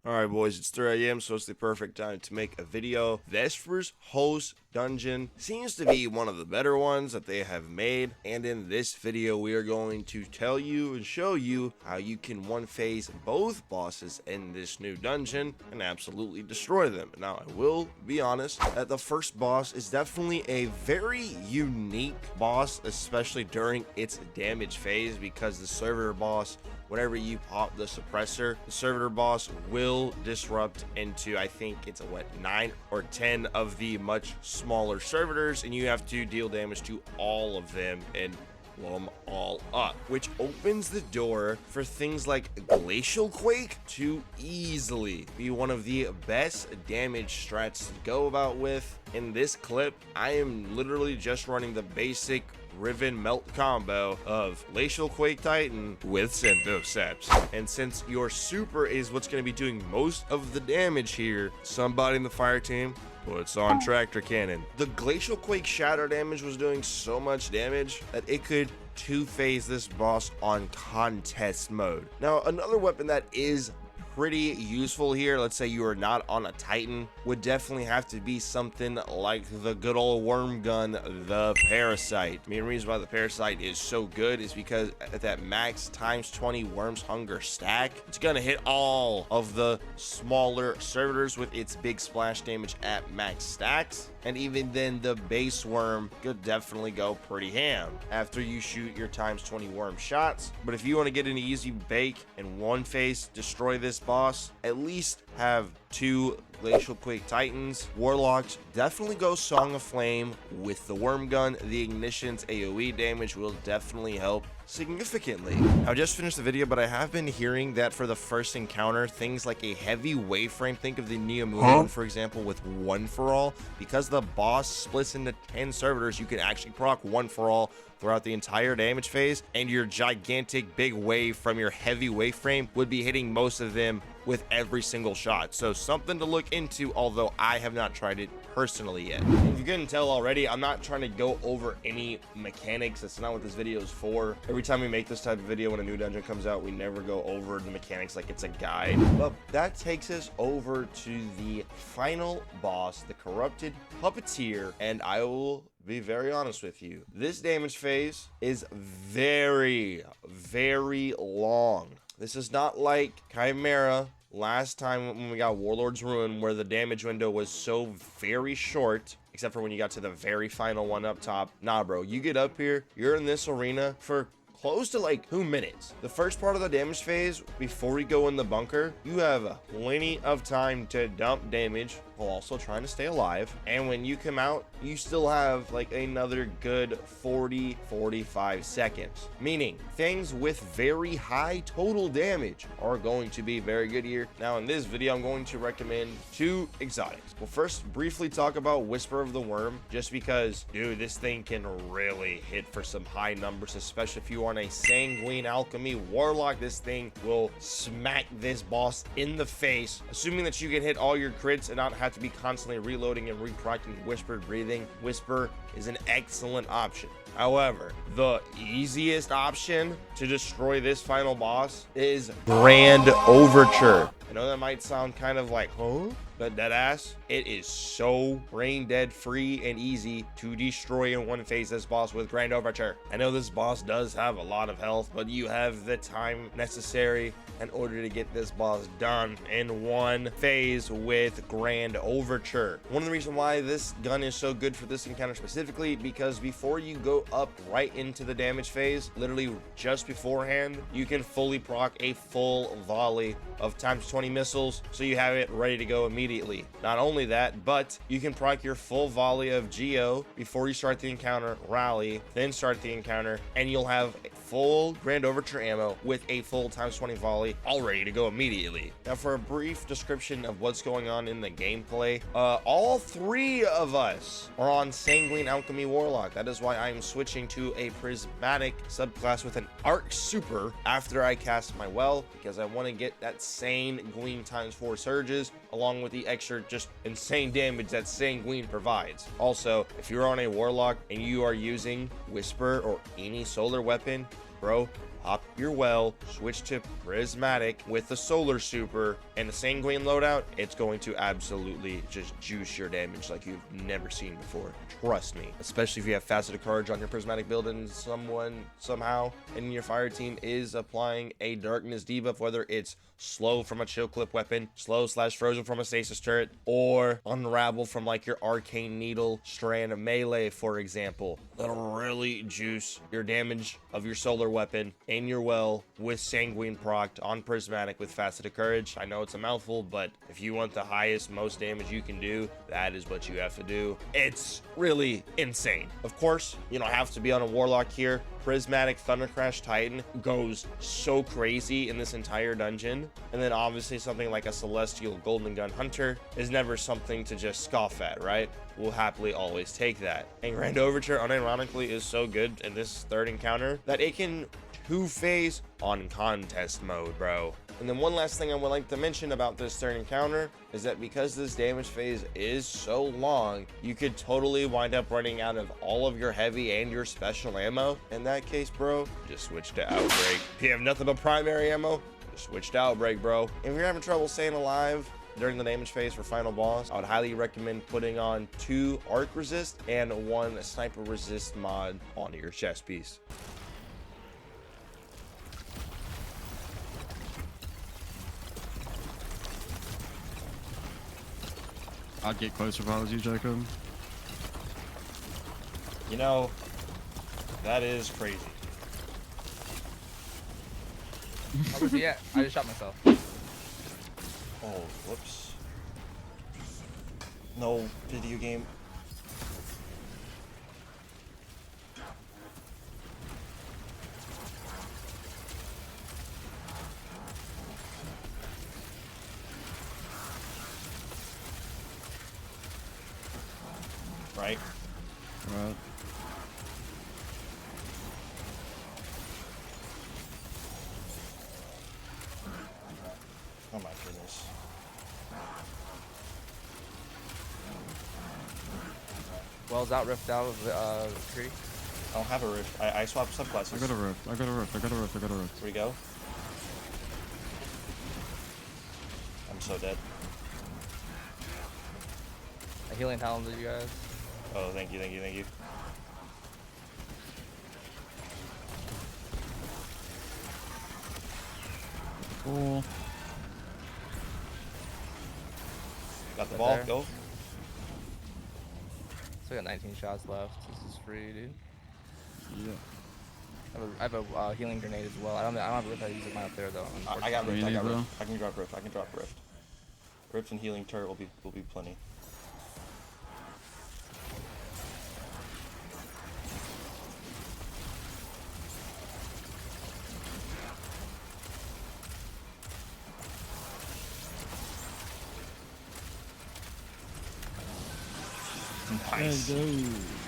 Alright boys, it's 3 a.m. so it's the perfect time to make a video. Vesper's host dungeon seems to be one of the better ones that they have made, and in this video we are going to tell you and show you how you can one phase both bosses in this new dungeon and absolutely destroy them. Now I will be honest that the first boss is definitely a very unique boss, especially during its damage phase, because the servitor boss, whenever you pop the suppressor, the servitor boss will disrupt into, I think it's 9 or 10 of the much smaller servitors, and you have to deal damage to all of them and blow them all up, which opens the door for things like Glacial Quake to easily be one of the best damage strats to go about with. In this clip, I am literally just running the basic Riven Melt combo of Glacial Quake Titan with Synthoceps. And since your super is what's going to be doing most of the damage here, somebody in the fire team puts on Tractor Cannon. The Glacial Quake shatter damage was doing so much damage that it could two-phase this boss on contest mode. Now, another weapon that is pretty useful here, let's say you are not on a Titan, would definitely have to be something like the good old worm gun, the Parasite. The main reason why the Parasite is so good is because at that max times 20 worms hunger stack, it's gonna hit all of the smaller servitors with its big splash damage at max stacks, and even then the base worm could definitely go pretty ham after you shoot your times 20 worm shots. But if you want to get an easy bake and one phase destroy this boss, at least have two Glacial Quake Titans. Warlocks definitely go Song of Flame with the worm gun. The ignition's AoE damage will definitely help significantly. I just finished the video, but I have been hearing that for the first encounter, things like a heavy wave frame, think of the Neomuon for example with One for All, because the boss splits into 10 servitors, you can actually proc One for All throughout the entire damage phase, and your gigantic big wave from your heavy wave frame would be hitting most of them with every single shot. So something to look into, although I have not tried it personally yet. If you couldn't tell already, I'm not trying to go over any mechanics. That's not what this video is for. Every time we make this type of video when a new dungeon comes out, we never go over the mechanics like it's a guide. But that takes us over to the final boss, the Corrupted Puppeteer, and I will be very honest with you, this damage phase is very long. This is not like Chimera last time when we got Warlord's Ruin, where the damage window was so very short, except for when you got to the very final one up top. Nah bro, you get up here, you're in this arena for close to like 2 minutes. The first part of the damage phase, before we go in the bunker, you have plenty of time to dump damage while also trying to stay alive. And when you come out, you still have like another good 40-45 seconds, meaning things with very high total damage are going to be very good here. Now in this video, I'm going to recommend 2 exotics. We'll first briefly talk about Whisper of the Worm, just because, dude, this thing can really hit for some high numbers, especially if you are on a Sanguine Alchemy Warlock. This thing will smack this boss in the face, assuming that you can hit all your crits and not have to be constantly reloading and reprocking Whispered Breathing. Whisper is an excellent option. However, the easiest option to destroy this final boss is Grand Overture. I know that might sound kind of like, huh? But deadass, it is so brain dead free and easy to destroy in one phase this boss with Grand Overture. I know this boss does have a lot of health, but you have the time necessary in order to get this boss done in one phase with Grand Overture. One of the reasons why this gun is so good for this encounter specifically, because before you go up right into the damage phase, literally just beforehand, you can fully proc a full volley of times 20 missiles, so you have it ready to go immediately. Not only that, but you can proc your full volley of Geo before you start the encounter, rally, then start the encounter, and you'll have full Grand Overture ammo with a full times 20 volley all ready to go immediately. Now for a brief description of what's going on in the gameplay, all 3 of us are on Sanguine Alchemy Warlock. That is why I'm switching to a prismatic subclass with an arc super after I cast my well, because I want to get that Sanguine times 4 surges along with the extra just insane damage that Sanguine provides. Also, if you're on a Warlock and you are using Whisper or any solar weapon, bro, hop your well, switch to prismatic with the solar super and the sanguine loadout, it's going to absolutely just juice your damage like you've never seen before. Trust me. Especially if you have faceted courage on your prismatic build and someone somehow in your fire team is applying a darkness debuff, whether it's slow from a chill clip weapon, slow / frozen from a stasis turret, or unravel from like your arcane needle strand melee, for example. That'll really juice your damage of your solar weapon in your well with sanguine procced on prismatic with faceted courage. I know it's a mouthful, but if you want the highest, most damage you can do, that is what you have to do. It's really insane. Of course, you don't have to be on a Warlock here. Prismatic Thunder Crash Titan goes so crazy in this entire dungeon. And then obviously something like a Celestial Golden Gun Hunter is never something to just scoff at, right? We'll happily always take that. And Grand Overture unironically is so good in this third encounter that it can two-phase on contest mode, bro. And then one last thing I would like to mention about this third encounter is that because this damage phase is so long, you could totally wind up running out of all of your heavy and your special ammo. In that case, bro, just switch to Outbreak. If you have nothing but primary ammo, just switch to Outbreak, bro. If you're having trouble staying alive during the damage phase for final boss, I would highly recommend putting on 2 arc resist and 1 sniper resist mod onto your chest piece. I'd get closer if I was you, Jacob. You know, that is crazy. Where's he at? I just shot myself. Oh, whoops. No video game. Right? Right. Oh my goodness. Well's out, rift out of Kree. I don't have a rift. I swapped subclasses. I got a rift. I got a rift. I got a rift. I got a rift. Here we go. I'm so dead. A healing talent to you guys. Oh, thank you, thank you, thank you. Cool. Got the Right ball, there. go. Still got 19 shots left. This is free, dude. Yeah. I have a healing grenade as well. I don't have a rift. I use mine up there though. I got rift, I got Bro. rift. I can drop rift, I can drop rift. Rift and healing turret will be plenty. Nice. Let's go.